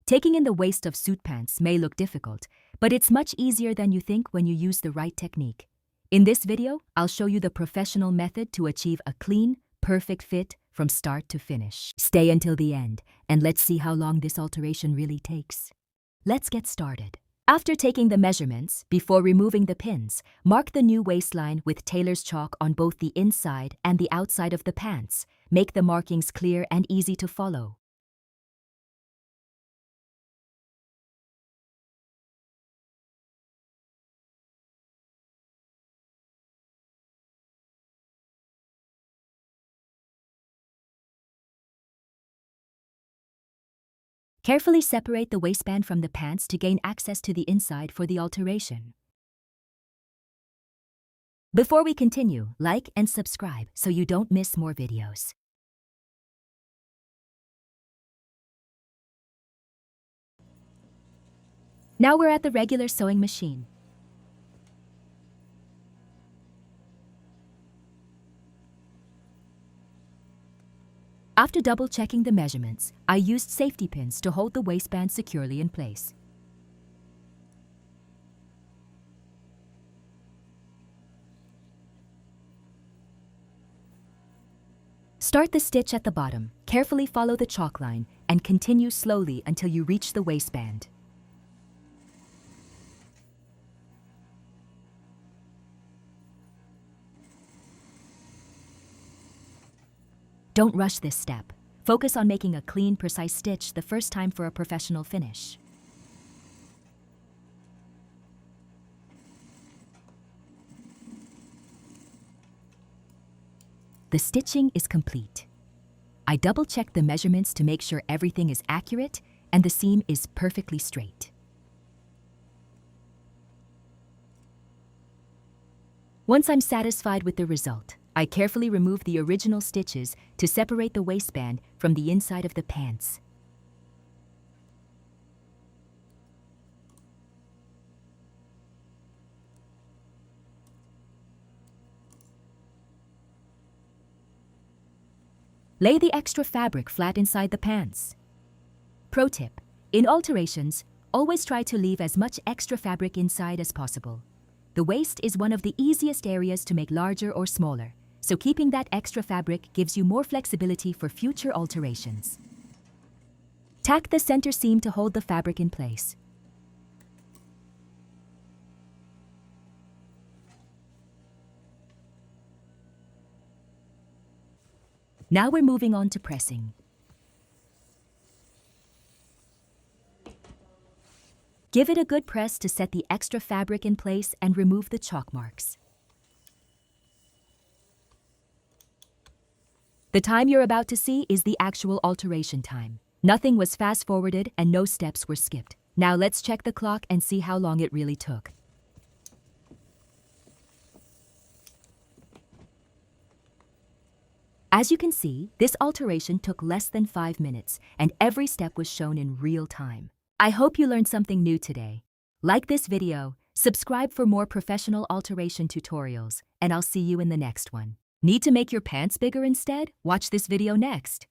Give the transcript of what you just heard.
Taking in the waist of suit pants may look difficult, but it's much easier than you think when you use the right technique. In this video, I'll show you the professional method to achieve a clean, perfect fit from start to finish. Stay until the end, and let's see how long this alteration really takes. Let's get started. After taking the measurements, before removing the pins, mark the new waistline with Tailor's chalk on both the inside and the outside of the pants. Make the markings clear and easy to follow. Carefully separate the waistband from the pants to gain access to the inside for the alteration. Before we continue, like and subscribe so you don't miss more videos. Now we're at the regular sewing machine. After double-checking the measurements, I used safety pins to hold the waistband securely in place. Start the stitch at the bottom, carefully follow the chalk line, and continue slowly until you reach the waistband. Don't rush this step. Focus on making a clean, precise stitch the first time for a professional finish. The stitching is complete. I double-checked the measurements to make sure everything is accurate and the seam is perfectly straight. Once I'm satisfied with the result, I carefully remove the original stitches to separate the waistband from the inside of the pants. Lay the extra fabric flat inside the pants. Pro tip: in alterations, always try to leave as much extra fabric inside as possible. The waist is one of the easiest areas to make larger or smaller, so keeping that extra fabric gives you more flexibility for future alterations. Tack the center seam to hold the fabric in place. Now we're moving on to pressing. Give it a good press to set the extra fabric in place and remove the chalk marks. The time you're about to see is the actual alteration time. Nothing was fast-forwarded and no steps were skipped. Now let's check the clock and see how long it really took. As you can see, this alteration took less than 5 minutes, and every step was shown in real time. I hope you learned something new today. Like this video, subscribe for more professional alteration tutorials, and I'll see you in the next one. Need to make your pants bigger instead? Watch this video next.